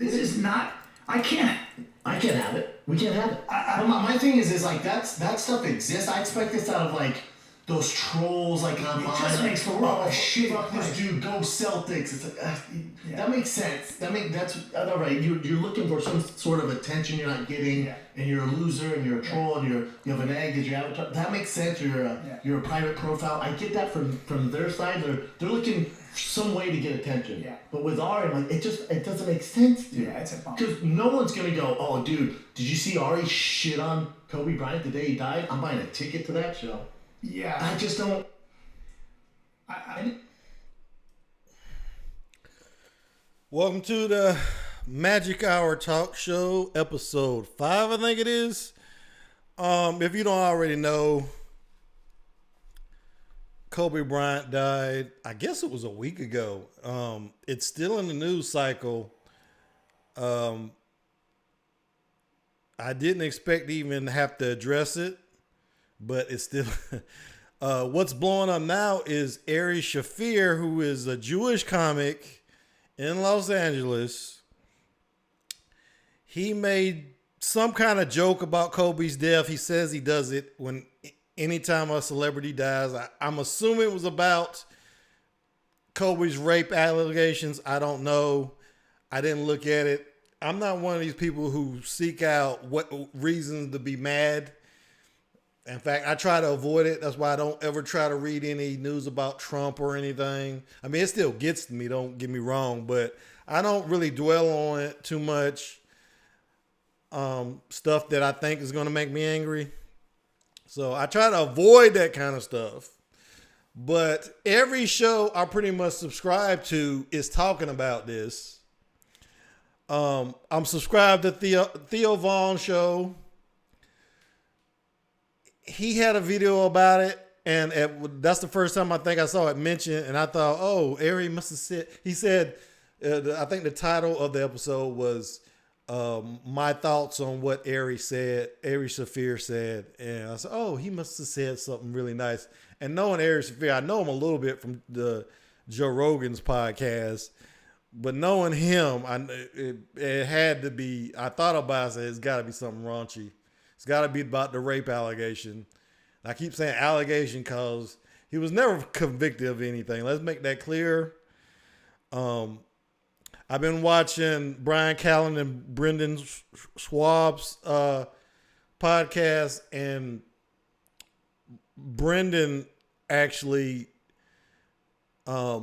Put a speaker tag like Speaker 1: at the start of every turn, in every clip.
Speaker 1: This is not. I can't have it. We can't have it.
Speaker 2: My thing is like that stuff exists. I expect this out of like those trolls like online.
Speaker 1: It just makes the world.
Speaker 2: Oh shit! Fuck this dude. Go Celtics. It's like that makes sense. That's all right. You're looking for some sort of attention you're not getting, and you're a loser, and you're a troll, and you have an egg as your avatar. That makes sense. You're a private profile. I get that from their side. They're looking for some way to get attention.
Speaker 1: Yeah.
Speaker 2: But with Ari, like it doesn't make sense, dude.
Speaker 1: Yeah, it's a bummer.
Speaker 2: Because no one's gonna go, oh, dude, did you see Ari shit on Kobe Bryant the day he died? I'm buying a ticket to that show.
Speaker 1: Yeah.
Speaker 2: I just don't.
Speaker 3: Welcome to the Magic Hour Talk Show, episode 5, I think it is. If you don't already know, Kobe Bryant died, I guess it was a week ago. It's still in the news cycle. I didn't expect to even have to address it, but it's still... what's blowing up now is Ari Shaffir, who is a Jewish comic in Los Angeles. He made some kind of joke about Kobe's death. He says he does it anytime a celebrity dies. I'm assuming it was about Kobe's rape allegations. I don't know. I didn't look at it. I'm not one of these people who seek out what reasons to be mad. In fact, I try to avoid it. That's why I don't ever try to read any news about Trump or anything. I mean, it still gets to me, don't get me wrong, but I don't really dwell on it too much. Stuff that I think is going to make me angry. So I try to avoid that kind of stuff. But every show I pretty much subscribe to is talking about this. I'm subscribed to Theo Vaughn show. He had a video about it, and that's the first time I think I saw it mentioned, and I thought, oh, Ari must have said, he said, I think the title of the episode was my thoughts on what Ari Shaffir said, and I said, oh, he must have said something really nice. And knowing Ari Shaffir, I know him a little bit from the Joe Rogan's podcast, but knowing him, it had to be, I thought about it, I said, it's got to be something raunchy. It's got to be about the rape allegation. I keep saying allegation because he was never convicted of anything. Let's make that clear. I've been watching Brian Callen and Brendan Schwab's podcast, and Brendan actually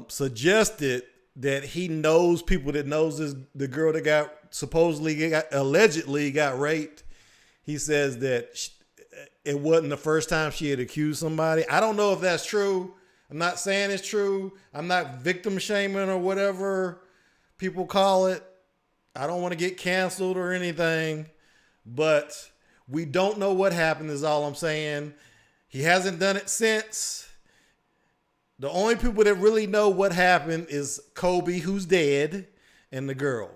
Speaker 3: suggested that he knows people that knows the girl that allegedly got raped. He says that it wasn't the first time she had accused somebody. I don't know if that's true. I'm not saying it's true. I'm not victim shaming or whatever people call it. I don't want to get canceled or anything, but we don't know what happened is all I'm saying. He hasn't done it since. The only people that really know what happened is Kobe, who's dead, and the girl.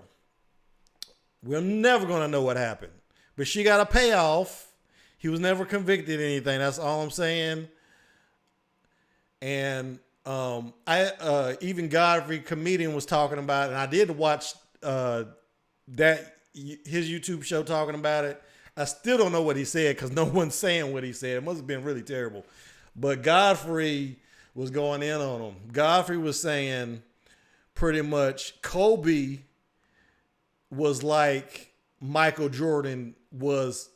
Speaker 3: We're never going to know what happened. But she got a payoff. He was never convicted of anything. That's all I'm saying. And even Godfrey, comedian, was talking about it. And I did watch his YouTube show talking about it. I still don't know what he said because no one's saying what he said. It must have been really terrible. But Godfrey was going in on him. Godfrey was saying pretty much Kobe was like Michael Jordan was.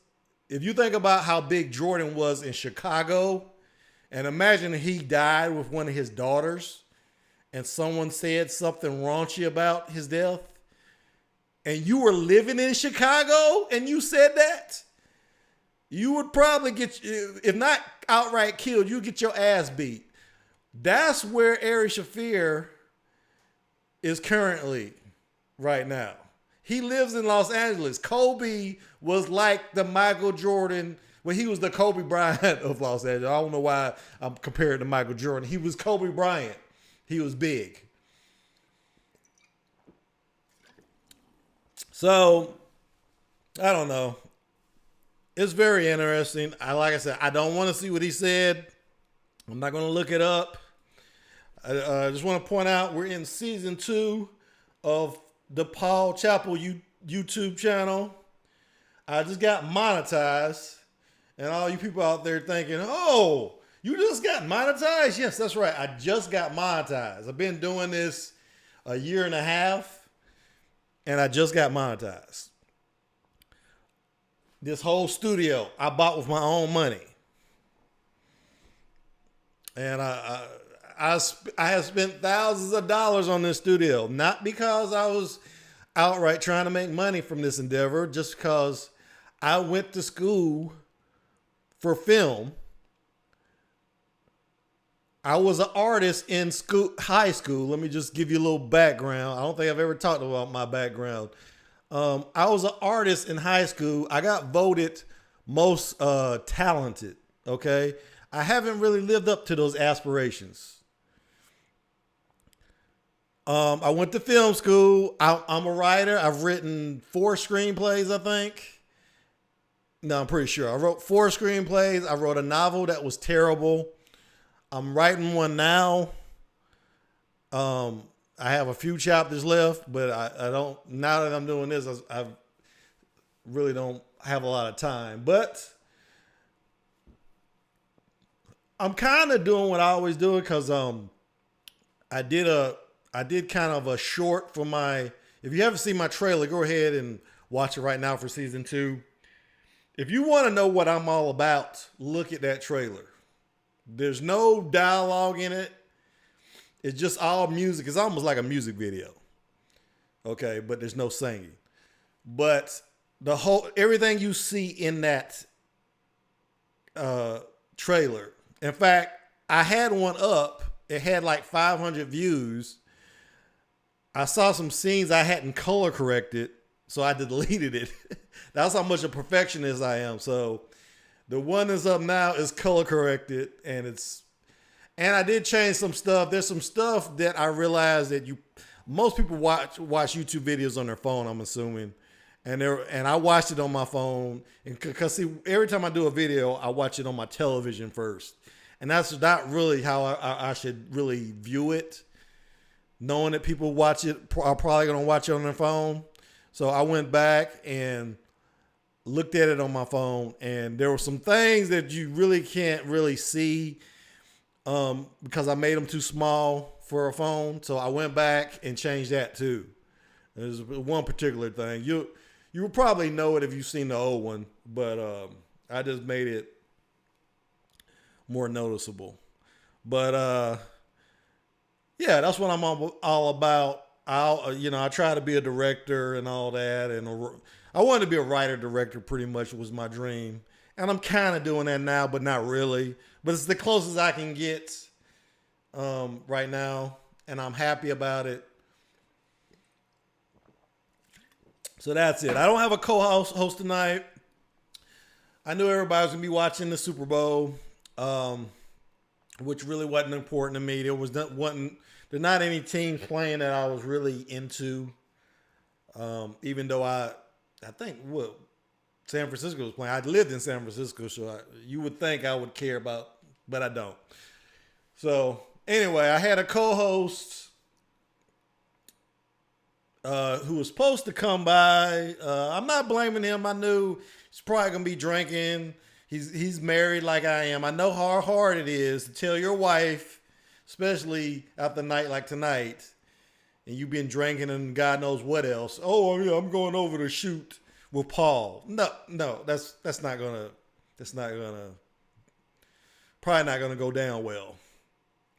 Speaker 3: If you think about how big Jordan was in Chicago, and imagine he died with one of his daughters and someone said something raunchy about his death, and you were living in Chicago and you said that, you would probably get, if not outright killed, you'd get your ass beat. That's where Ari Shaffir is currently right now. He lives in Los Angeles. Kobe was like the Michael Jordan. Well, he was the Kobe Bryant of Los Angeles. I don't know why I'm comparing to Michael Jordan. He was Kobe Bryant. He was big. So, I don't know. It's very interesting. Like I said, I don't want to see what he said. I'm not going to look it up. I just want to point out we're in season 2 of the Paul Chappell YouTube channel. I just got monetized. And all you people out there thinking, oh, you just got monetized? Yes, that's right. I just got monetized. I've been doing this a year and a half, and I just got monetized. This whole studio I bought with my own money. And I have spent thousands of dollars on this studio, not because I was outright trying to make money from this endeavor, just because I went to school for film. I was an artist in high school. Let me just give you a little background. I don't think I've ever talked about my background. I was an artist in high school. I got voted most talented. Okay. I haven't really lived up to those aspirations. I went to film school. I'm a writer. I've written 4 screenplays, I think. No, I'm pretty sure. I wrote 4 screenplays. I wrote a novel that was terrible. I'm writing one now. I have a few chapters left, but I don't, now that I'm doing this, I really don't have a lot of time. But I'm kind of doing what I always do because I did kind of a short for my, if you haven't seen my trailer, go ahead and watch it right now for season 2. If you want to know what I'm all about, look at that trailer. There's no dialogue in it. It's just all music. It's almost like a music video. Okay, but there's no singing. But everything you see in that trailer. In fact, I had one up. It had like 500 views. I saw some scenes I hadn't color corrected, so I deleted it. That's how much a perfectionist I am. So the one that's up now is color corrected, and I did change some stuff. There's some stuff that I realized that most people watch YouTube videos on their phone, I'm assuming. And I watched it on my phone, and because see, every time I do a video, I watch it on my television first. And that's not really how I should really view it. Knowing that people watch it are probably going to watch it on their phone. So I went back and looked at it on my phone, and there were some things that you really can't really see because I made them too small for a phone. So I went back and changed that too. There's one particular thing. You will probably know it if you've seen the old one, but I just made it more noticeable. But yeah, that's what I'm all about. I try to be a director and all that, and I wanted to be a writer director. Pretty much was my dream, and I'm kind of doing that now, but not really. But it's the closest I can get right now, and I'm happy about it. So that's it. I don't have a co-host tonight. I knew everybody was gonna be watching the Super Bowl, which really wasn't important to me. There's not any teams playing that I was really into. Even though I think San Francisco was playing. I lived in San Francisco, so you would think I would care about, but I don't. So anyway, I had a co-host who was supposed to come by. I'm not blaming him. I knew he's probably gonna be drinking. He's married like I am. I know how hard it is to tell your wife, especially after a night like tonight, and you've been drinking and God knows what else. Oh yeah, I'm going over to shoot with Paul. No, that's probably not gonna go down well.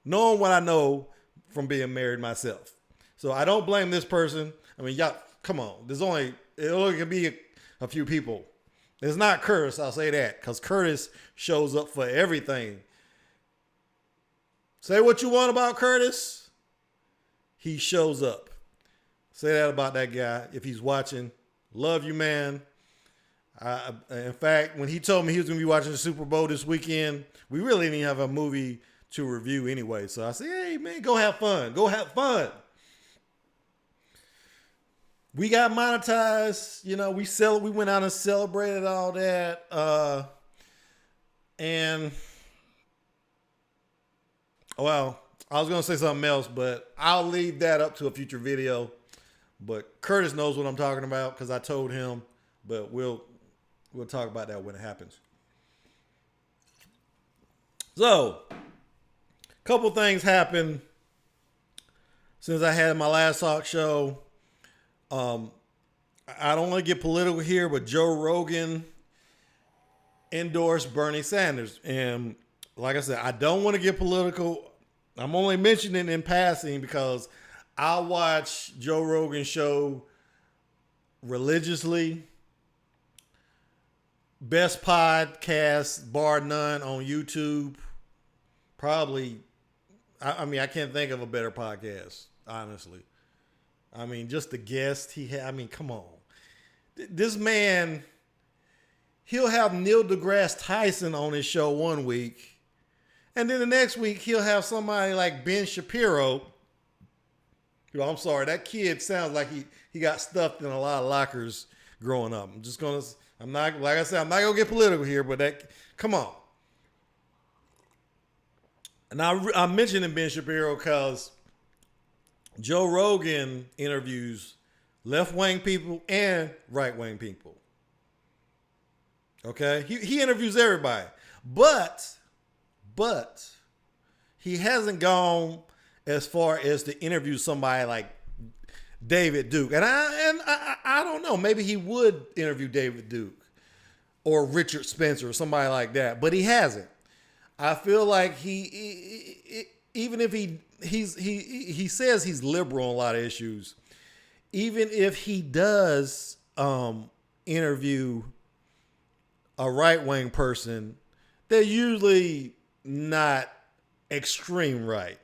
Speaker 3: Knowing what I know from being married myself. So I don't blame this person. I mean, y'all, come on. It only can be a few people. It's not Curtis, I'll say that, because Curtis shows up for everything. Say what you want about Curtis. He shows up. Say that about that guy if he's watching. Love you, man. In fact, when he told me he was going to be watching the Super Bowl this weekend, we really didn't have a movie to review anyway. So I said, hey, man, go have fun. Go have fun. We got monetized. We went out and celebrated all that. And, well, I was going to say something else, but I'll leave that up to a future video. But Curtis knows what I'm talking about because I told him. But we'll talk about that when it happens. So, a couple things happened since I had my last talk show. I don't want to get political here, but Joe Rogan endorsed Bernie Sanders. And like I said, I don't want to get political. I'm only mentioning it in passing because I watch Joe Rogan's show religiously. Best podcast, bar none, on YouTube. Probably, I mean, I can't think of a better podcast, honestly. I mean, just the guest he had. I mean, come on. This man, he'll have Neil deGrasse Tyson on his show one week. And then the next week, he'll have somebody like Ben Shapiro. You know, I'm sorry, that kid sounds like he got stuffed in a lot of lockers growing up. I'm not going to get political here, but come on. And I'm mentioning Ben Shapiro because Joe Rogan interviews left-wing people and right-wing people. Okay? He interviews everybody. But he hasn't gone as far as to interview somebody like David Duke. And I don't know. Maybe he would interview David Duke or Richard Spencer or somebody like that. But he hasn't. I feel like even if he says he's liberal on a lot of issues, even if he does interview a right-wing person, they're usually not extreme right.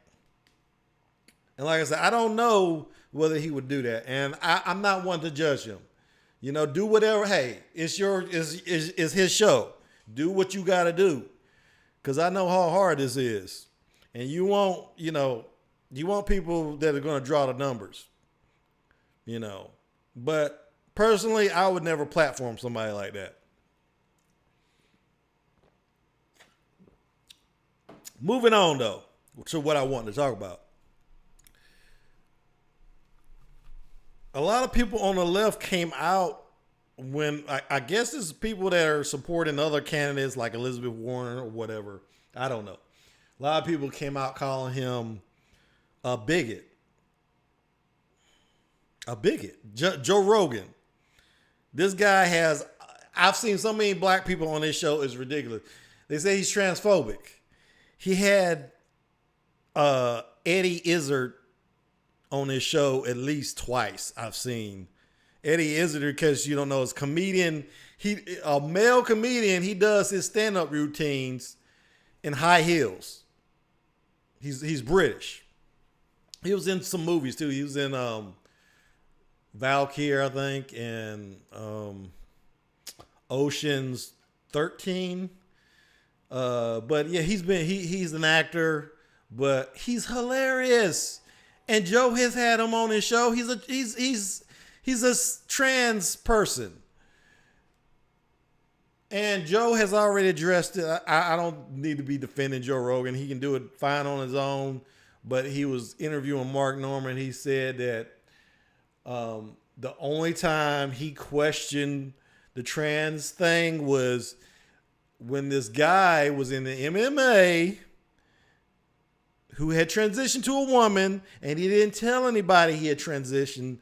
Speaker 3: And like I said, I don't know whether he would do that. And I'm not one to judge him. You know, do whatever. Hey, it's his show. Do what you got to do. Because I know how hard this is. And you want people that are going to draw the numbers. You know. But personally, I would never platform somebody like that. Moving on, though, to what I wanted to talk about. A lot of people on the left came out when, I guess it's people that are supporting other candidates like Elizabeth Warren or whatever. I don't know. A lot of people came out calling him a bigot. A bigot. Joe Rogan. This guy I've seen so many black people on this show, it's ridiculous. They say he's transphobic. He had Eddie Izzard on his show at least twice. I've seen Eddie Izzard, because you don't know, is comedian. A male comedian. He does his stand-up routines in high heels. He's British. He was in some movies too. He was in Valkyrie, I think, and Ocean's 13. But yeah, he's an actor, but he's hilarious. And Joe has had him on his show. He's a trans person. And Joe has already addressed it. I don't need to be defending Joe Rogan. He can do it fine on his own. But he was interviewing Mark Norman. He said that the only time he questioned the trans thing was when this guy was in the MMA who had transitioned to a woman, and he didn't tell anybody he had transitioned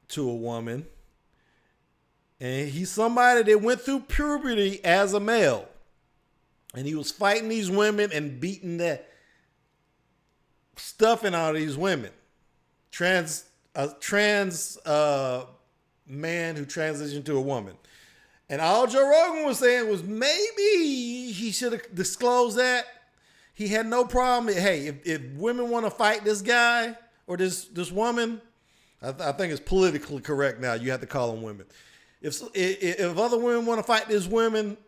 Speaker 3: to a woman. And he's somebody that went through puberty as a male. And he was fighting these women and beating the stuffing out of these women. A trans man who transitioned to a woman. And all Joe Rogan was saying was maybe he should have disclosed that. He had no problem. Hey, if women want to fight this guy or this woman, I think it's politically correct now. You have to call them women. If other women want to fight this woman,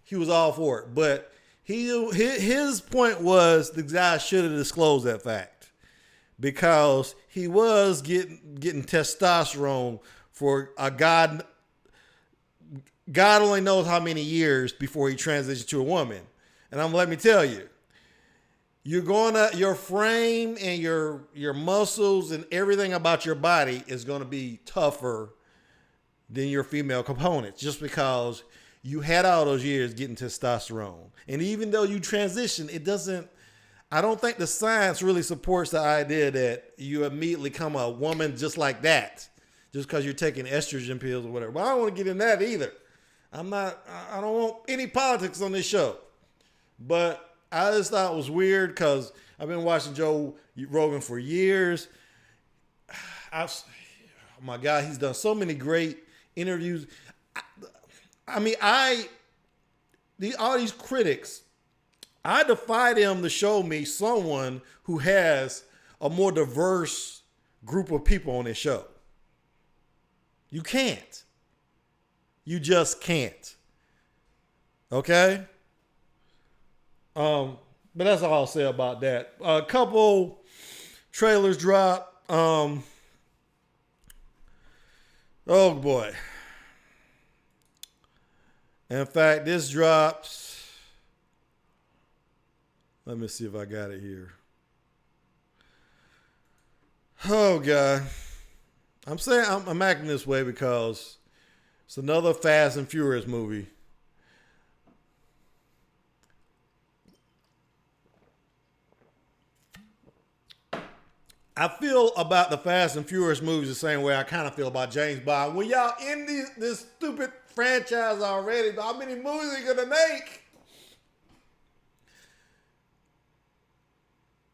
Speaker 3: he was all for it. But his point was the guy should have disclosed that fact because he was getting testosterone for a God only knows how many years before he transitioned to a woman. And let me tell you, your frame and your muscles and everything about your body is gonna be tougher than your female components, just because you had all those years getting testosterone. And even though you transition, I don't think the science really supports the idea that you immediately become a woman just like that, just because you're taking estrogen pills or whatever. But I don't want to get in that either. I don't want any politics on this show. But I just thought it was weird because I've been watching Joe Rogan for years. Oh my God, he's done so many great interviews. All these critics, I defy them to show me someone who has a more diverse group of people on this show. You can't. You just can't. Okay? But that's all I'll say about that. A couple trailers dropped. Oh boy. In fact, this drops. Let me see if I got it here. Oh God. I'm acting this way because it's another Fast and Furious movie. I feel about the Fast and Furious movies the same way I kind of feel about James Bond. When y'all in this stupid franchise already, how many movies are you gonna make?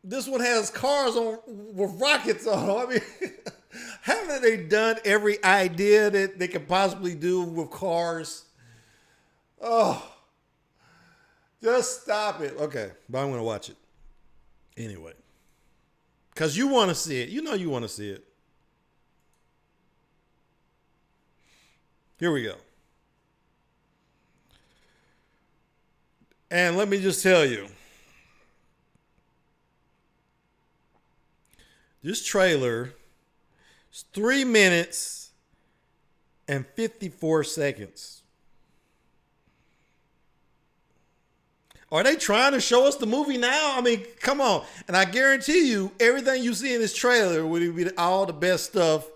Speaker 3: This one has cars on with rockets on them. I mean, haven't they done every idea that they could possibly do with cars? Oh, just stop it. Okay, but I'm gonna watch it anyway. Because you want to see it. You know you want to see it. Here we go. And let me just tell you. This trailer is 3 minutes and 54 seconds. Are they trying to show us the movie now? I mean, come on. And I guarantee you, everything you see in this trailer would be all the best stuff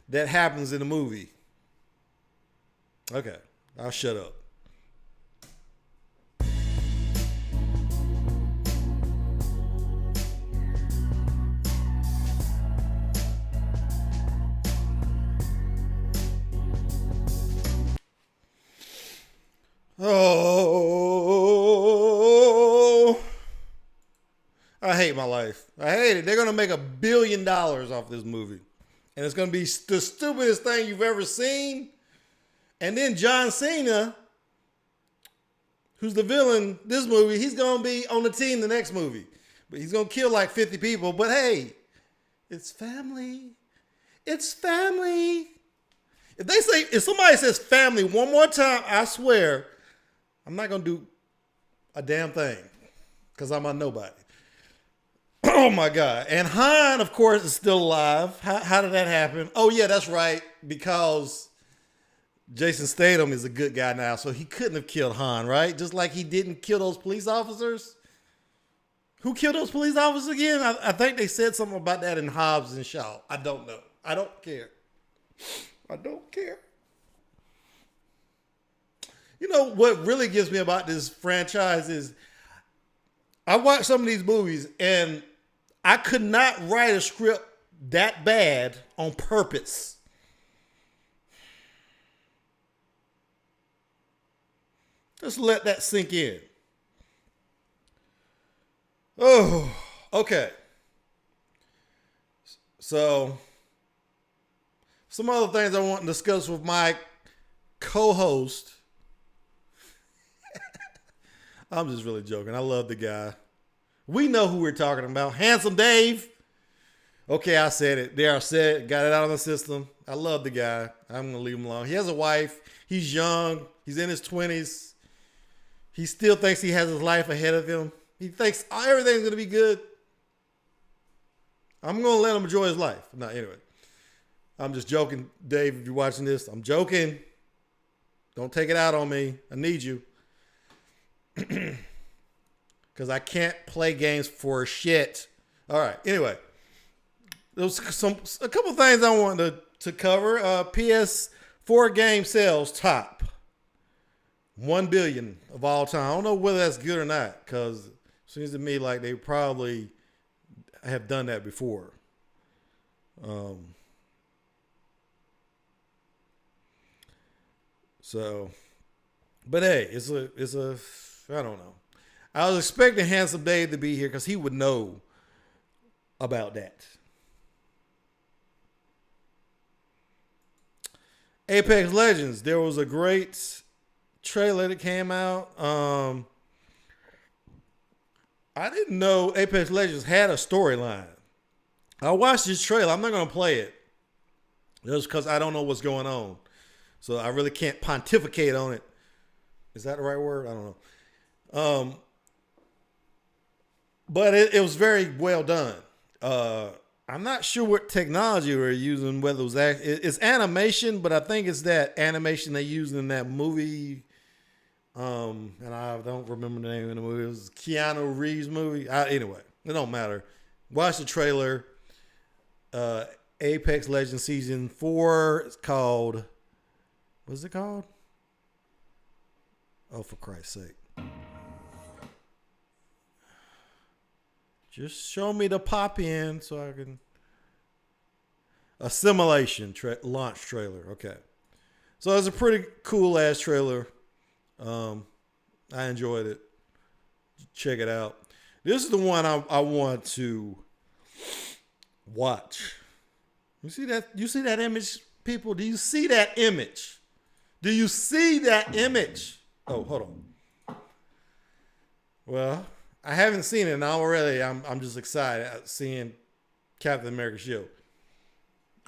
Speaker 3: that happens in the movie. Okay, I'll shut up. Oh, I hate my life. I hate it. They're going to make $1 billion off this movie. And it's going to be the stupidest thing you've ever seen. And then John Cena, who's the villain this movie, he's going to be on the team the next movie. But he's going to kill like 50 people. But hey, it's family. It's family. If somebody says family one more time, I swear, I'm not going to do a damn thing because I'm a nobody. Oh, my God. And Han, of course, is still alive. How did that happen? Oh, yeah, that's right. Because Jason Statham is a good guy now, so he couldn't have killed Han, right? Just like he didn't kill those police officers. Who killed those police officers again? I think they said something about that in Hobbs and Shaw. I don't know. I don't care. I don't care. You know what really gets me about this franchise is I watch some of these movies and I could not write a script that bad on purpose. Just let that sink in. Oh, okay. So, some other things I want to discuss with my co-host. I'm just really joking. I love the guy. We know who we're talking about. Handsome Dave. Okay, I said it. There, I said it. Got it out of the system. I love the guy. I'm going to leave him alone. He has a wife. He's young. He's in his 20s. He still thinks he has his life ahead of him. He thinks everything's going to be good. I'm going to let him enjoy his life. No, anyway. I'm just joking, Dave, if you're watching this. I'm joking. Don't take it out on me. I need you. because I can't play games for shit. All right. Anyway, there was a couple things I wanted to cover. PS4 game sales top 1 billion of all time. I don't know whether that's good or not, because it seems to me like they probably have done that before. But hey, it's a I don't know. I was expecting Handsome Dave to be here because he would know about that. Apex Legends, there was a great trailer that came out. I didn't know Apex Legends had a storyline. I watched this trailer. I'm not going to play it just because I don't know what's going on. So I really can't pontificate on it. Is that the right word? I don't know. But it was very well done. I'm not sure what technology we're using, whether it was it's animation, but I think it's that animation they used in that movie. And I don't remember the name of the movie. It was Keanu Reeves movie. Anyway, it don't matter. Watch the trailer. Apex Legends Season 4. It's called... What's it called? Oh, for Christ's sake. Just show me the pop in so I can... Assimilation launch trailer. Okay. So it's a pretty cool ass trailer. I enjoyed it. Check it out. This is the one I want to watch. You see that? You see that image, people? Do you see that image? Do you see that image? Oh, hold on. Well, I haven't seen it, and I'm just excited seeing Captain America shield.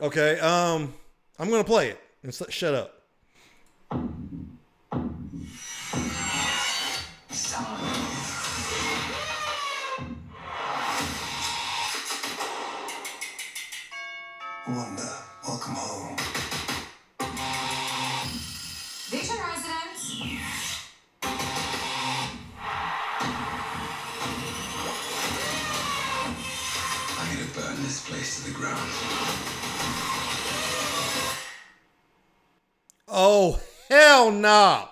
Speaker 3: Okay, I'm gonna play it and shut up.
Speaker 4: Wanda, welcome home.
Speaker 5: Vision residents.
Speaker 4: I'm gonna burn this place to the ground.
Speaker 3: Oh, hell no.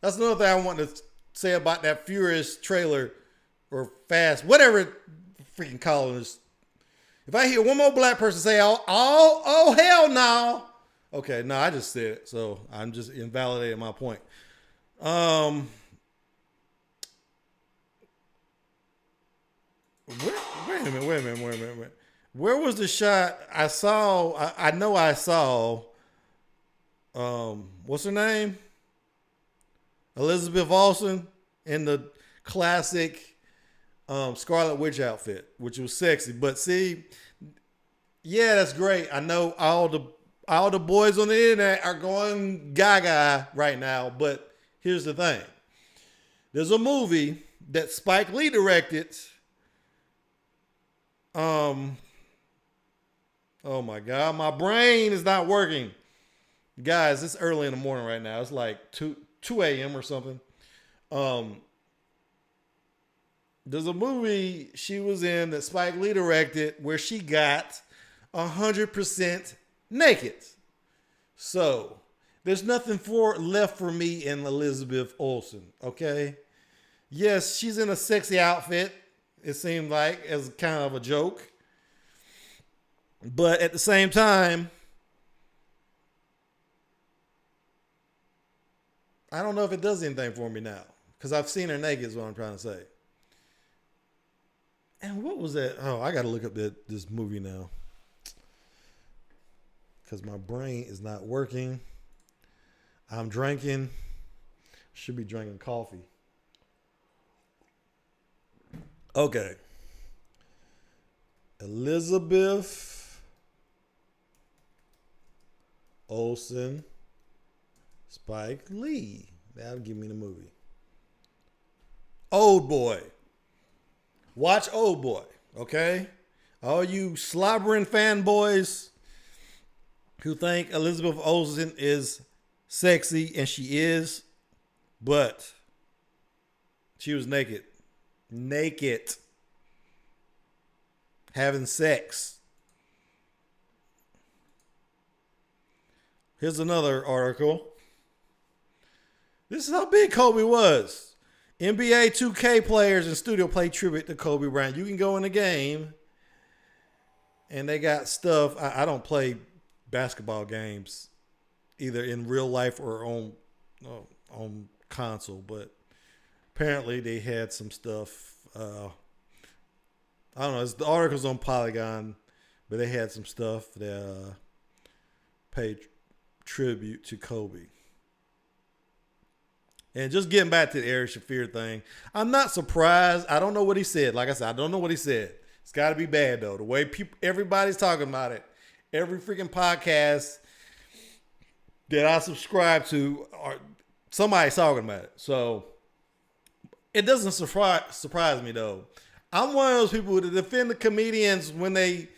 Speaker 3: That's another thing I want to say about that Furious trailer or Fast, whatever it freaking call it. If I hear one more black person say, oh, hell no. Okay, no, I just said it. So I'm just invalidating my point. Wait a minute. Where was the shot I saw? I know I saw, what's her name? Elizabeth Olsen in the classic Scarlet Witch outfit, which was sexy. But see, yeah, that's great. I know all the boys on the internet are going gaga right now. But here's the thing: there's a movie that Spike Lee directed. Oh my God, my brain is not working, guys. It's early in the morning right now. It's like 2 a.m. or something. There's a movie she was in that Spike Lee directed where she got 100% naked. So there's nothing left for me in Elizabeth Olsen. Okay. Yes, she's in a sexy outfit. It seemed like as kind of a joke. But at the same time, I don't know if it does anything for me now. Because I've seen her naked is what I'm trying to say. And what was that? Oh, I got to look up this movie now. Because my brain is not working. I'm drinking. Should be drinking coffee. Okay. Elizabeth Olsen, Spike Lee. That'll give me the movie. Old Boy. Watch Old Boy, okay? All you slobbering fanboys who think Elizabeth Olsen is sexy, and she is, but she was naked naked, having sex. Here's another article. This is how big Kobe was. NBA 2K players in studio play tribute to Kobe Bryant. You can go in the game, and they got stuff. I don't play basketball games, either in real life or on console, but apparently they had some stuff. I don't know. The article's on Polygon, but they had some stuff that paid tribute to Kobe. And just getting back to the Ari Shaffir thing, I'm not surprised. I don't know what he said. Like I said, I don't know what he said. It's got to be bad, though. The way everybody's talking about it, every freaking podcast that I subscribe to, somebody's talking about it. So it doesn't surprise me, though. I'm one of those people who defend the comedians when they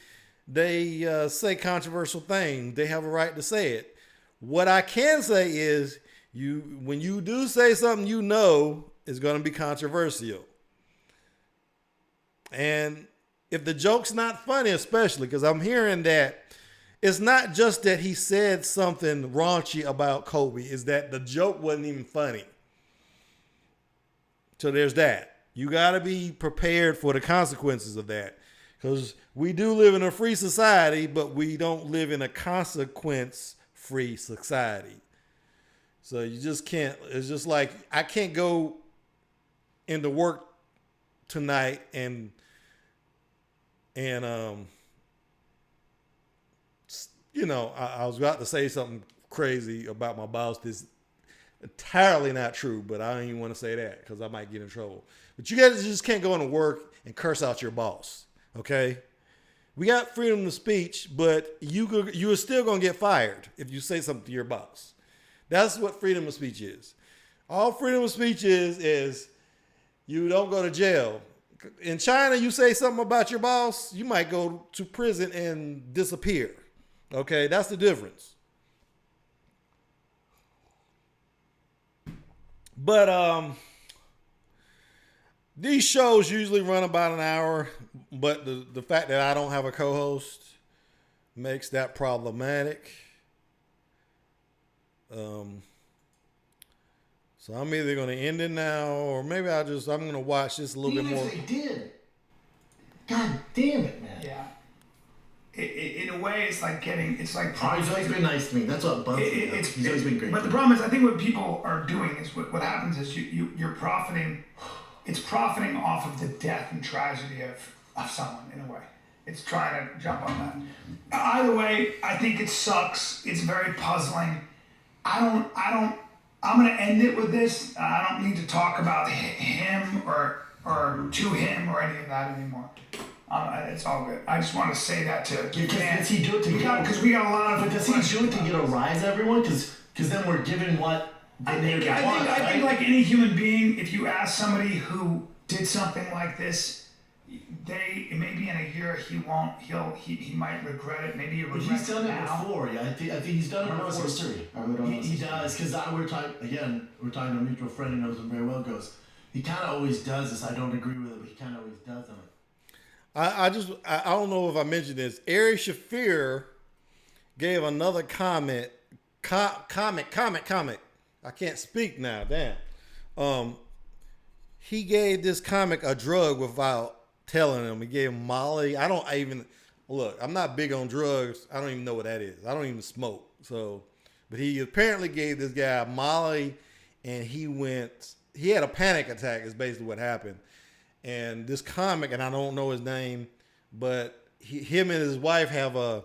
Speaker 3: say controversial things. They have a right to say it. What I can say is, when you do say something you know is going to be controversial. And if the joke's not funny, especially because I'm hearing that it's not just that he said something raunchy about Kobe, is that the joke wasn't even funny. So there's that. You got to be prepared for the consequences of that, because we do live in a free society, but we don't live in a consequence-free society. So you just can't. It's just like I can't go into work tonight and you know, I was about to say something crazy about my boss. This entirely not true, but I don't even want to say that because I might get in trouble. But you guys just can't go into work and curse out your boss. Okay, we got freedom of speech, but you are still gonna get fired if you say something to your boss. That's what freedom of speech is. All freedom of speech is you don't go to jail. In China, you say something about your boss, you might go to prison and disappear. Okay, that's the difference. But these shows usually run about an hour, but the fact that I don't have a co-host makes that problematic. So I'm either going to end it now, or maybe I'm going to watch this a little bit more.
Speaker 2: Even if they did, God damn it, man.
Speaker 1: Yeah. In a way, it's like
Speaker 2: He's always been nice to me. That's what bugs me. He's always been great.
Speaker 1: But the problem is, I think what people are doing is what happens is you're profiting. It's profiting off of the death and tragedy of someone in a way. It's trying to jump on that. Either way, I think it sucks. It's very puzzling. I'm gonna end it with this. I don't need to talk about him or to him or any of that anymore. It's all good. I just want to say that to
Speaker 2: does he do it to
Speaker 1: because we got a lot of.
Speaker 2: But does he do it to get a rise, everyone? Because then we're given what
Speaker 1: I think like any human being, if you ask somebody who did something like this, maybe in a year he might regret it. Maybe he regrets it.
Speaker 2: But he's done it
Speaker 1: now.
Speaker 2: before. Yeah, I think he's done it before.
Speaker 6: History.
Speaker 2: He does, because we're talking to a mutual friend who knows him very well. Goes, he kind of always does this. I don't agree with it, but he kind of always does it.
Speaker 3: I don't know if I mentioned this. Ari Shaffir gave another comment. I can't speak now. Damn. He gave this comic a drug without telling him. He gave him Molly. I'm not big on drugs. I don't even know what that is. I don't even smoke. But he apparently gave this guy Molly, and he had a panic attack is basically what happened. And this comic, and I don't know his name, but him and his wife have a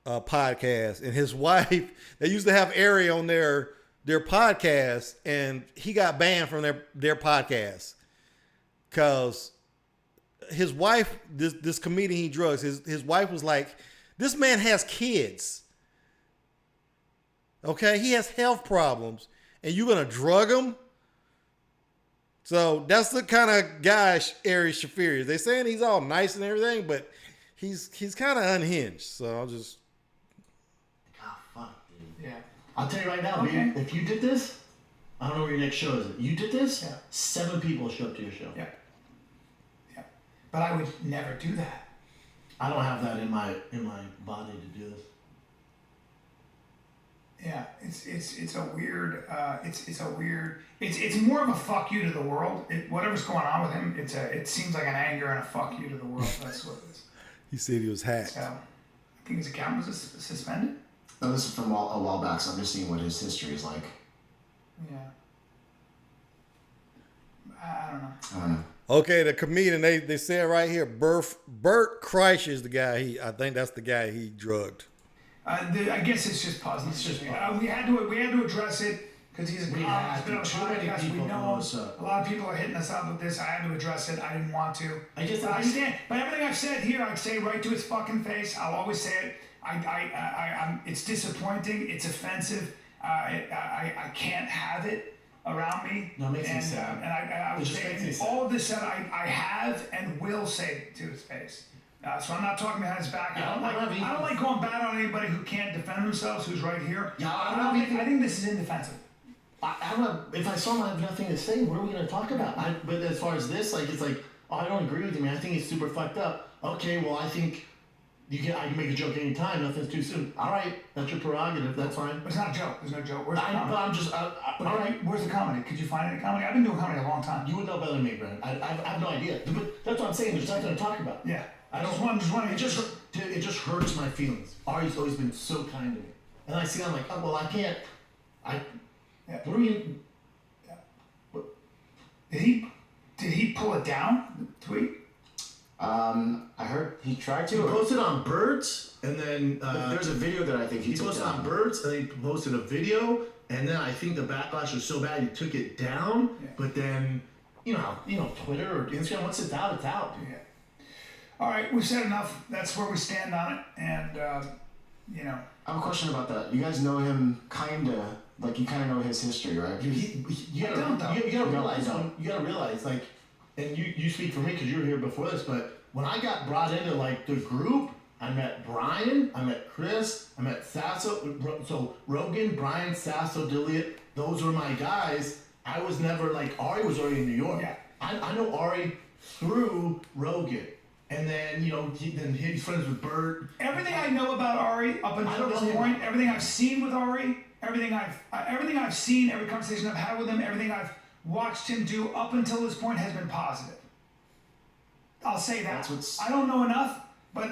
Speaker 3: podcast. And his wife, they used to have Ari on their podcast, and he got banned from their podcast because his wife, this comedian he drugs, his wife was like, this man has kids. Okay, he has health problems, and you're gonna drug him? So that's the kind of guy Ari Shaffir is. They're saying he's all nice and everything, but he's kind of unhinged. So I'll just.
Speaker 2: God, fuck, dude.
Speaker 1: Yeah.
Speaker 2: I'll tell you right now,
Speaker 1: Okay.
Speaker 2: if you did this, I don't know where your next show is. You did this,
Speaker 1: Yeah.
Speaker 2: 7 people show up to your show.
Speaker 1: Yeah. but I would never do that.
Speaker 2: I don't have that in my body to do this.
Speaker 1: Yeah, it's a weird. It's more of a fuck you to the world. Whatever's going on with him, it seems like an anger and a fuck you to the world. That's what it is.
Speaker 3: He said he was hacked.
Speaker 1: So, I think his account was suspended.
Speaker 6: No, this is from a while back, so I'm just seeing what his history is like.
Speaker 1: Yeah. I don't know.
Speaker 6: I don't know.
Speaker 3: Okay, the comedian, they said right here, Bert Kreischer is the guy I think that's the guy he drugged.
Speaker 1: I guess it's just puzzling.
Speaker 2: It's just
Speaker 1: we had to address it because he's a comic. He's been on the
Speaker 2: Too many
Speaker 1: podcast. We
Speaker 2: people
Speaker 1: know
Speaker 2: blow us up.
Speaker 1: a lot of people are hitting us up with this. I had to address it. I didn't want to.
Speaker 2: I
Speaker 1: stand by everything I've said here. I'd say right to his fucking face. I'll always say it. It's disappointing. It's offensive. I can't have it around me.
Speaker 2: No, it makes me sad.
Speaker 1: And I would
Speaker 2: It just
Speaker 1: say
Speaker 2: makes me sad.
Speaker 1: all of this said, I have and will say it to his face. So I'm not talking behind his back.
Speaker 2: Yeah,
Speaker 1: I don't like going bad on anybody who can't defend themselves, who's right here.
Speaker 2: Yeah,
Speaker 1: I think this is indefensible.
Speaker 2: I don't know. If I saw him, I have nothing to say. What are we going to talk about? But as far as this, like, it's like, oh, I don't agree with you, man. I think it's super fucked up. Okay, well, I think I can make a joke anytime. Nothing's too soon. All right, that's your prerogative. That's fine.
Speaker 1: But it's not a joke. There's no joke. Where's the
Speaker 2: But
Speaker 1: comedy?
Speaker 2: I'm just, all right.
Speaker 1: Where's the comedy? Could you find any comedy? I've been doing comedy a long time.
Speaker 2: You would know better than me, Brandon. I have no idea. But that's what I'm saying. There's nothing to talk about.
Speaker 1: Yeah.
Speaker 2: I just want. It just hurts my feelings. Ari's always been so kind to me, and I see. I'm like, oh well, I can't.
Speaker 1: Yeah.
Speaker 2: What are we?
Speaker 1: Did he pull it down? The tweet?
Speaker 6: I heard he tried
Speaker 2: He
Speaker 6: to.
Speaker 2: posted on Birds, and then
Speaker 6: There's a video that I think he
Speaker 2: he
Speaker 6: took
Speaker 2: posted
Speaker 6: down.
Speaker 2: on Birds, and then he posted a video, and then I think the backlash was so bad he took it down.
Speaker 1: Yeah.
Speaker 2: But then, you know, Twitter or Instagram, once it's out, it's out.
Speaker 1: Yeah. All right, we've said enough. That's where we stand on it, and you know.
Speaker 6: I have a question about that. You guys know him kinda, like you kinda know his history, right?
Speaker 2: You
Speaker 1: I don't, though.
Speaker 2: gotta realize, like, and you speak for me because you were here before this, but when I got brought into like the group, I met Brian, I met Chris, I met Sasso, so Rogan, Brian, Sasso, Dilliot, those were my guys. I was never like, Ari was already in New York.
Speaker 1: Yeah.
Speaker 2: I know Ari through Rogan. And then, then he's friends with Bert.
Speaker 1: Everything I know about Ari up until this point, everything I've seen with Ari, everything I've seen, every conversation I've had with him, everything I've watched him do up until this point has been positive. I'll say that.
Speaker 6: That's what's-
Speaker 1: I don't know enough, but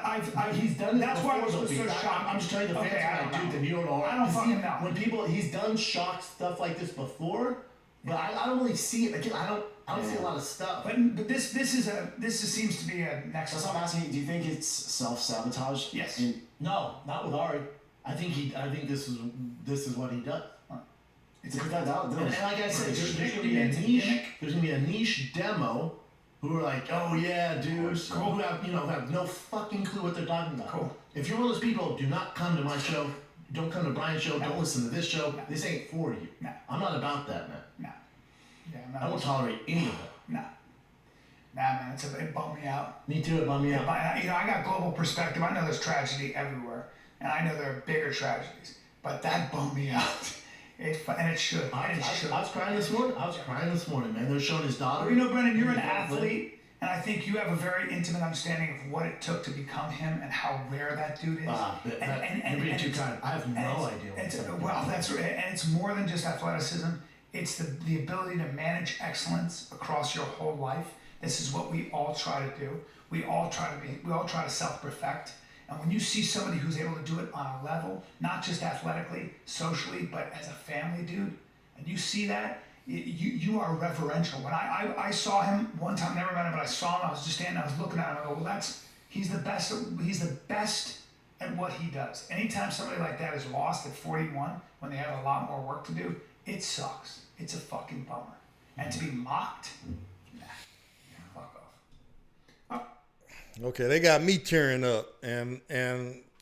Speaker 2: He's done this
Speaker 1: That's
Speaker 2: before,
Speaker 1: why I was
Speaker 2: though,
Speaker 1: so
Speaker 2: because
Speaker 1: shocked.
Speaker 2: I'm just telling you the fans,
Speaker 1: Okay, I don't
Speaker 2: dude,
Speaker 1: know.
Speaker 2: that you don't know.
Speaker 1: I don't fucking know.
Speaker 2: When people, he's done shock stuff like this before, but I don't really see it. Like, I don't see a lot of stuff.
Speaker 1: But this seems to be a next
Speaker 6: That's what I'm asking. Do you think it's self-sabotage?
Speaker 1: Yes.
Speaker 2: No, not with Ari. I think this is what he does.
Speaker 6: It's a good doubt.
Speaker 2: And like I said, there's gonna be a
Speaker 1: It's a
Speaker 2: niche.
Speaker 1: gimmick.
Speaker 2: There's gonna be a niche demo who are like, oh yeah, dude,
Speaker 1: Cool.
Speaker 2: who have no fucking clue what they're talking about.
Speaker 1: Cool.
Speaker 2: If you're one of those people, do not come to my show. Don't come to Brian's show.
Speaker 1: No.
Speaker 2: Don't listen to this show.
Speaker 1: No.
Speaker 2: This ain't for you.
Speaker 1: No.
Speaker 2: I'm not about that, man.
Speaker 1: No. Yeah,
Speaker 2: I won't tolerate any of it.
Speaker 1: Nah, man, it bummed me out.
Speaker 2: Me too, it bummed me out.
Speaker 1: I got global perspective. I know there's tragedy everywhere, and I know there are bigger tragedies. But that bummed me out. And it should.
Speaker 2: I was crying this morning. Man. They're showing his daughter.
Speaker 1: You know, Brendan, you're an athlete, and I think you have a very intimate understanding of what it took to become him and how rare that dude is.
Speaker 2: You're being too kind. I have no idea.
Speaker 1: Well, that's right. And it's more than just athleticism. It's the ability to manage excellence across your whole life. This is what we all try to do. We all try to self-perfect. And when you see somebody who's able to do it on a level, not just athletically, socially, but as a family dude, and you see that, you are reverential. When I saw him one time, never met him, but I saw him, I was just standing, I was looking at him, I go, well, he's the best at what he does. Anytime somebody like that is lost at 41, when they have a lot more work to do, it sucks. It's a fucking bummer. And to be mocked, nah, fuck off.
Speaker 3: Okay, they got me tearing up, and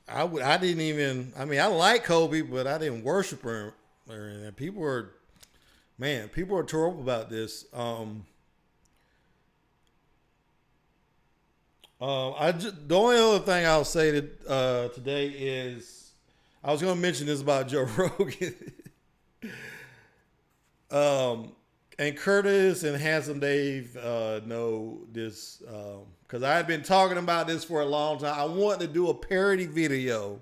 Speaker 3: I didn't even. I mean, I like Kobe, but I didn't worship her. And people are tore up about this. The only other thing I'll say today is I was going to mention this about Joe Rogan. and Curtis and Handsome Dave know this because I had been talking about this for a long time. I wanted to do a parody video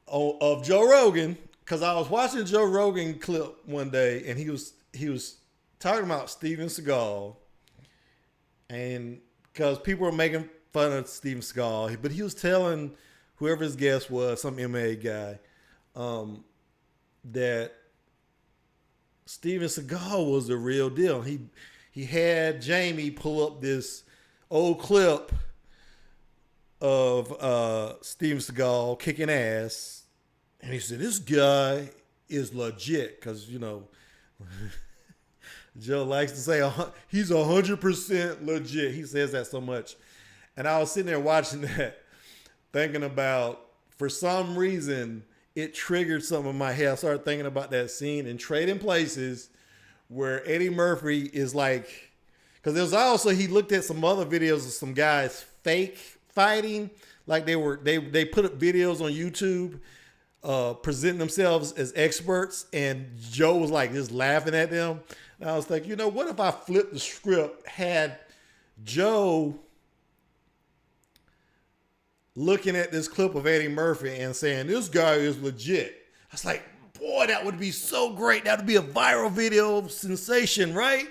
Speaker 3: of Joe Rogan because I was watching a Joe Rogan clip one day, and he was talking about Steven Seagal, and because people were making fun of Steven Seagal, but he was telling whoever his guest was, some MMA guy, that Steven Seagal was the real deal. He had Jamie pull up this old clip of Steven Seagal kicking ass, and he said, "This guy is legit," because Joe likes to say he's 100% legit. He says that so much, and I was sitting there watching that, thinking about, for some reason, it triggered something in my head. I started thinking about that scene in Trading Places where Eddie Murphy is like, because there was also, he looked at some other videos of some guys fake fighting. Like they put up videos on YouTube presenting themselves as experts, and Joe was like just laughing at them. And I was like, what if I flipped the script, had Joe looking at this clip of Eddie Murphy and saying, "This guy is legit." I was like, boy, that would be so great. That would be a viral video sensation, right?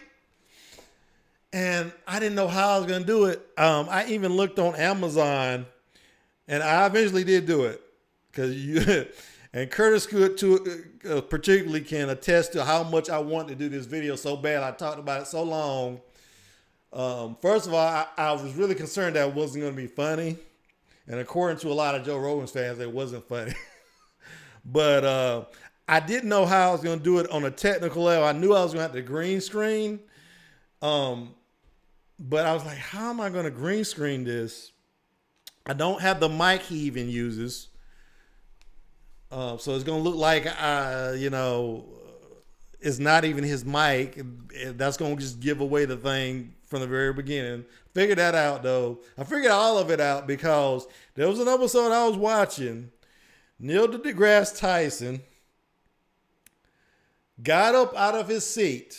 Speaker 3: And I didn't know how I was going to do it. I even looked on Amazon, and I eventually did do it. And Curtis could particularly can attest to how much I wanted to do this video so bad. I talked about it so long. First of all, I was really concerned that it wasn't going to be funny. And according to a lot of Joe Rogan's fans, it wasn't funny. But I didn't know how I was going to do it on a technical level. I knew I was going to have to green screen. But I was like, how am I going to green screen this? I don't have the mic he even uses. So it's going to look like, it's not even his mic. That's going to just give away the thing from the very beginning. Figured that out, though. I figured all of it out because there was an episode I was watching. Neil deGrasse Tyson got up out of his seat.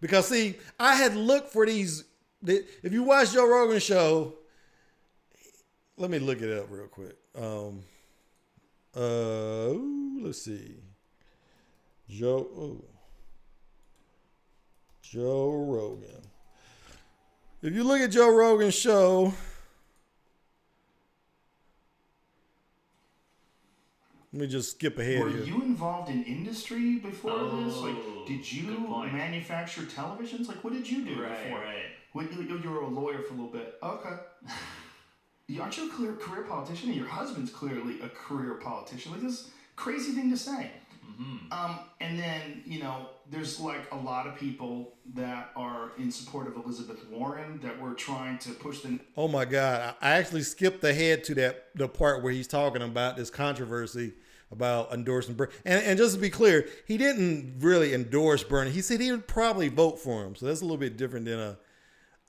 Speaker 3: Because, see, I had looked for these. If you watch Joe Rogan's show, let me look it up real quick. Let's see. Joe Rogan. If you look at Joe Rogan's show, let me just skip ahead
Speaker 7: Were
Speaker 3: here.
Speaker 7: you involved in industry before this? Like, did you manufacture televisions? Like, what did you do before? Right. You were a lawyer for a little bit. Okay. Aren't you a career politician? And your husband's clearly a career politician. Like, this is a crazy thing to say. Mm-hmm. And then, there's like a lot of people that are in support of Elizabeth Warren that were trying to push the...
Speaker 3: Oh my God. I actually skipped ahead to the part where he's talking about this controversy about endorsing Bernie. And just to be clear, he didn't really endorse Bernie. He said he would probably vote for him. So that's a little bit different than a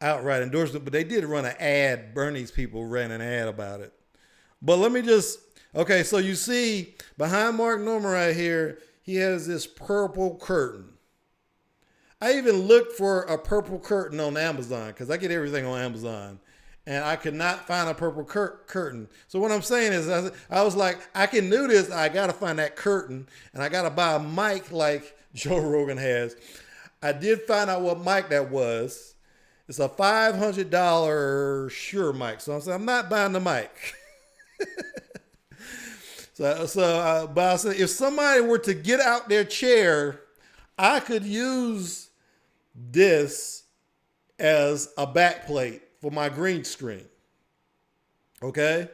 Speaker 3: outright endorsement. But they did run an ad. Bernie's people ran an ad about it. But let me just... Okay, so you see behind Mark Norman right here, he has this purple curtain. I even looked for a purple curtain on Amazon because I get everything on Amazon. And I could not find a purple curtain. So what I'm saying is I was like, I can do this. I got to find that curtain. And I got to buy a mic like Joe Rogan has. I did find out what mic that was. It's a $500 Shure mic. So I'm saying I'm not buying the mic. But I said, if somebody were to get out their chair, I could use this as a backplate for my green screen. Okay?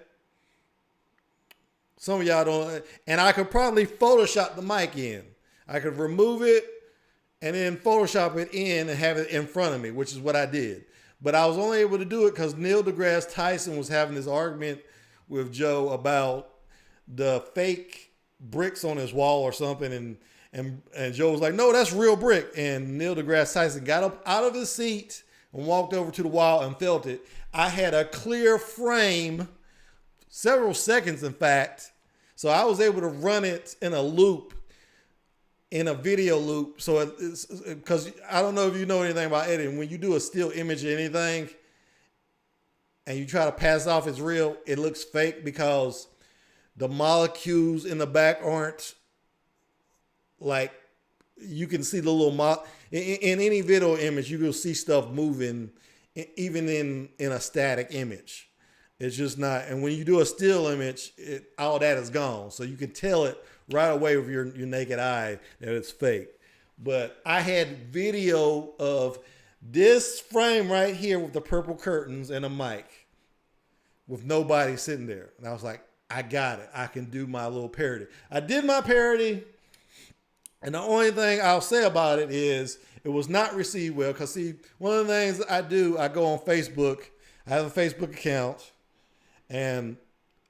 Speaker 3: Some of y'all don't, and I could probably Photoshop the mic in. I could remove it and then Photoshop it in and have it in front of me, which is what I did. But I was only able to do it because Neil deGrasse Tyson was having this argument with Joe about the fake bricks on his wall or something, and Joe was like, "No, that's real brick." And Neil deGrasse Tyson got up out of his seat and walked over to the wall and felt it. I had a clear frame, several seconds in fact, so I was able to run it in a loop in a video loop. So it's because I don't know if you know anything about editing. When you do a still image or anything and you try to pass off as real, it looks fake because the molecules in the back aren't like, you can see the little in any video image, you will see stuff moving even in a static image. It's just not. And when you do a still image, all that is gone. So you can tell it right away with your naked eye that it's fake. But I had video of this frame right here with the purple curtains and a mic with nobody sitting there. And I was like, I got it. I can do my little parody. I did my parody. And the only thing I'll say about it is it was not received well. Because, see, one of the things I do, I go on Facebook. I have a Facebook account. And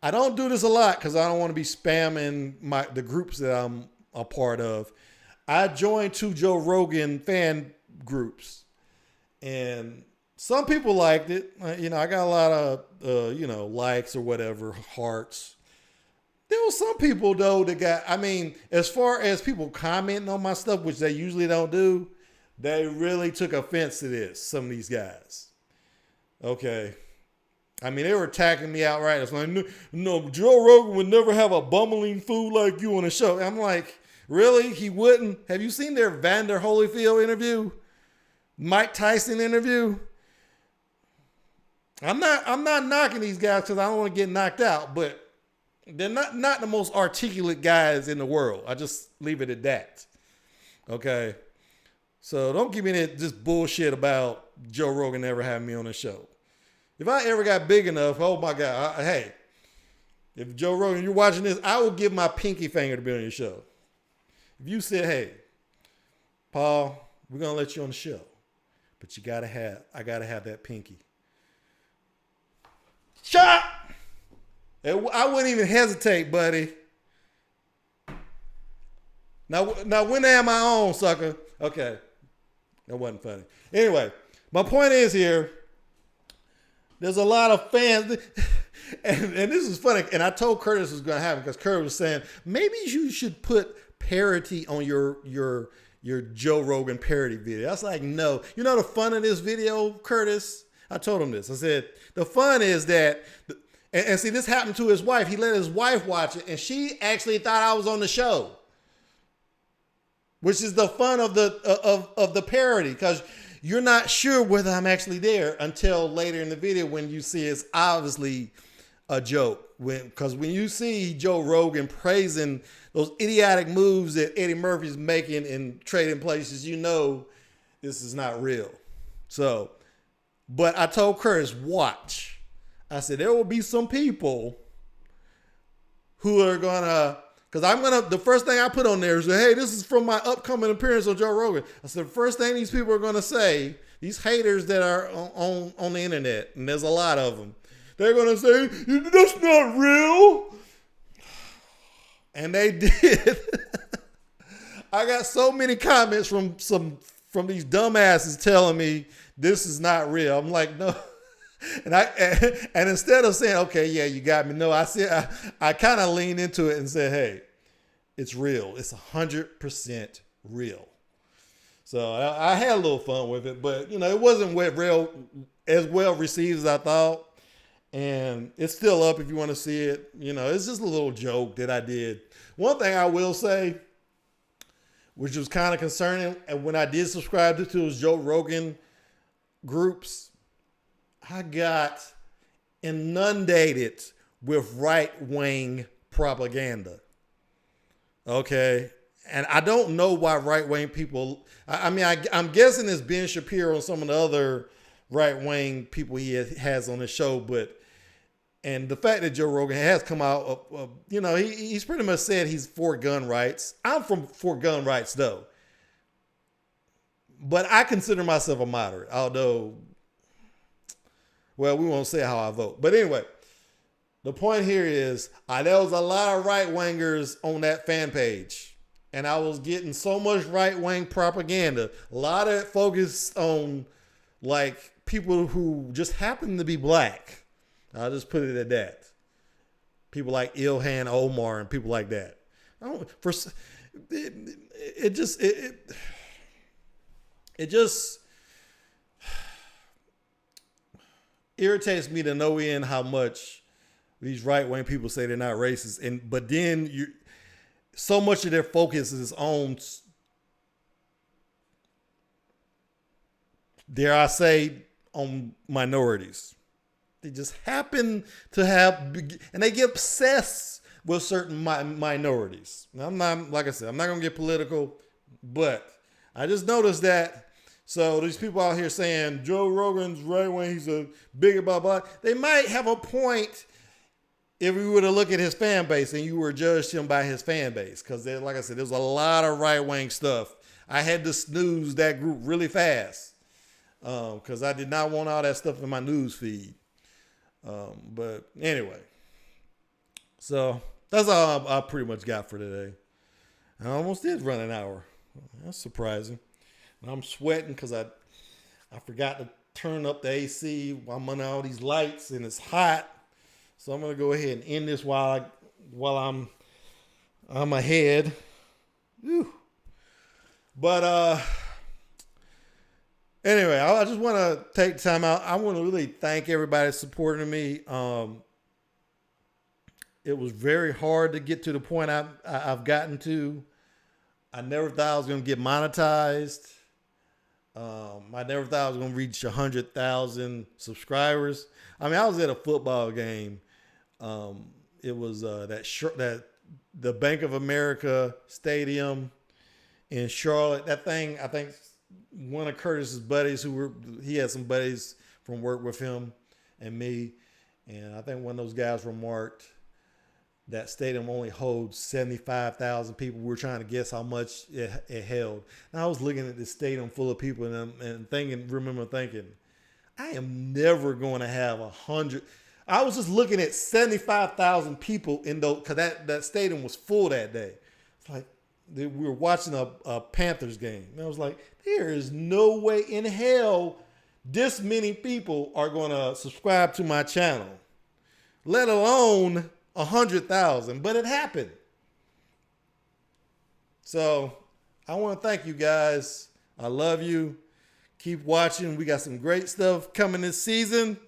Speaker 3: I don't do this a lot because I don't want to be spamming the groups that I'm a part of. I joined 2 Joe Rogan fan groups. And some people liked it. I got a lot of, likes or whatever, hearts. There were some people, though, that got, as far as people commenting on my stuff, which they usually don't do, they really took offense to this, some of these guys. Okay. They were attacking me outright. It's like, no, Joe Rogan would never have a bumbling fool like you on a show. I'm like, really? He wouldn't? Have you seen their Vander Holyfield interview? Mike Tyson interview? I'm not knocking these guys because I don't want to get knocked out, but they're not the most articulate guys in the world. I just leave it at that. Okay? So don't give me that just bullshit about Joe Rogan never having me on the show. If I ever got big enough, oh my God, hey, if Joe Rogan, you're watching this, I will give my pinky finger to be on your show. If you said, hey, Paul, we're going to let you on the show, but I got to have that pinky. Shot! I wouldn't even hesitate, buddy. Now when am I on, sucker? Okay. That wasn't funny. Anyway, my point is here, there's a lot of fans, and this is funny, and I told Curtis it was going to happen because Curtis was saying, maybe you should put parody on your Joe Rogan parody video. I was like, no. You know the fun of this video, Curtis? I told him this. I said, the fun is that, and see, this happened to his wife. He let his wife watch it, and she actually thought I was on the show, which is the fun of the parody, because you're not sure whether I'm actually there until later in the video when you see it's obviously a joke. Because when you see Joe Rogan praising those idiotic moves that Eddie Murphy's making in Trading Places, you know this is not real. So, but I told Curtis, watch. I said, there will be some people who are gonna, because the first thing I put on there is, hey, this is from my upcoming appearance on Joe Rogan. I said, the first thing these people are gonna say, these haters that are on the internet, and there's a lot of them, they're gonna say, that's not real. And they did. I got so many comments from these dumbasses telling me this is not real. I'm like, no. And instead of saying, okay, yeah, you got me. No, I kind of leaned into it and said, hey, it's real. It's 100% real. So I had a little fun with it, but it wasn't as well received as I thought. And it's still up if you want to see it. It's just a little joke that I did. One thing I will say, which was kind of concerning, and when I did subscribe to those Joe Rogan groups, I got inundated with right-wing propaganda. Okay? And I don't know why right-wing people, I'm guessing it's Ben Shapiro and some of the other right-wing people he has on his show, and the fact that Joe Rogan has come out, he's pretty much said he's for gun rights. I'm for gun rights, though. But I consider myself a moderate, although, well, we won't say how I vote. But anyway, the point here is there was a lot of right-wingers on that fan page. And I was getting so much right-wing propaganda. A lot of it focused on, like, people who just happen to be black. I'll just put it at that. People like Ilhan Omar and people like that. I don't for it just irritates me to no end how much these right wing people say they're not racist, but then so much of their focus is on, dare I say, on minorities. They just happen to have, and they get obsessed with certain minorities. Now, I'm not, like I said, I'm not gonna get political, but I just noticed that. So these people out here saying Joe Rogan's right wing, he's a bigot, blah blah. They might have a point if we were to look at his fan base and you were judged him by his fan base, because like I said, there's a lot of right wing stuff. I had to snooze that group really fast because I did not want all that stuff in my news feed. But anyway, so that's all I pretty much got for today. I almost did run an hour. That's surprising. I'm sweating because I forgot to turn up the AC while I'm under all these lights and it's hot. So I'm gonna go ahead and end this while I'm ahead. Whew. But anyway, I just want to take time out. I want to really thank everybody supporting me. It was very hard to get to the point I've gotten to. I never thought I was going to get monetized. I never thought I was going to reach 100,000 subscribers. I mean, I was at a football game. It was the Bank of America Stadium in Charlotte. That thing, I think one of Curtis's buddies he had some buddies from work with him and me. And I think one of those guys remarked that stadium only holds 75,000 people. We were trying to guess how much it held. And I was looking at this stadium full of people and remember thinking, I am never going to have 100. I was just looking at 75,000 people because that stadium was full that day. It's like we were watching a Panthers game. And I was like, there is no way in hell this many people are going to subscribe to my channel, let alone 100,000, but it happened. So I want to thank you guys. I love you. Keep watching. We got some great stuff coming this season.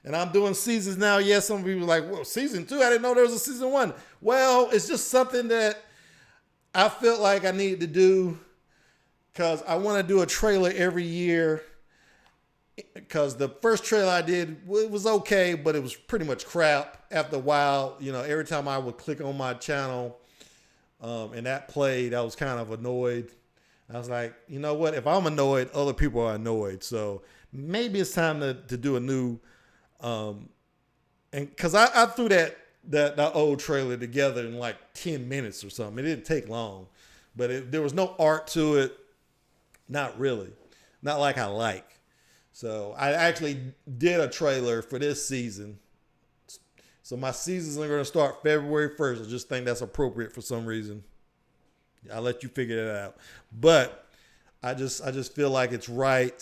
Speaker 3: And I'm doing seasons now. Yes, some people are like, well, season 2? I didn't know there was a season 1. Well, it's just something that I felt like I needed to do because I want to do a trailer every year. Because the first trailer I did, it was okay, but it was pretty much crap. After a while, every time I would click on my channel and that played, I was kind of annoyed. I was like, you know what? If I'm annoyed, other people are annoyed. So maybe it's time to do a new, and because I threw that old trailer together in like 10 minutes or something. It didn't take long, but there was no art to it. Not really. Not like I like. So I actually did a trailer for this season. So my seasons are going to start February 1st. I just think that's appropriate for some reason. I'll let you figure that out. But I just feel like it's right.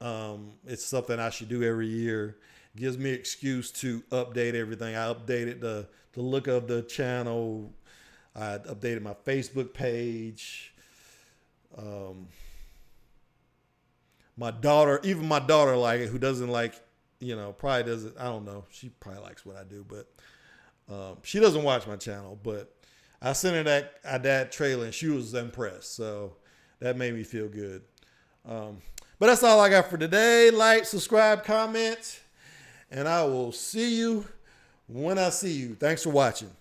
Speaker 3: It's something I should do every year. It gives me an excuse to update everything. I updated the look of the channel. I updated my Facebook page. My daughter like it, who doesn't like, probably doesn't, I don't know. She probably likes what I do, but she doesn't watch my channel, but I sent her that trailer and she was impressed. So that made me feel good. But that's all I got for today. Like, subscribe, comment, and I will see you when I see you. Thanks for watching.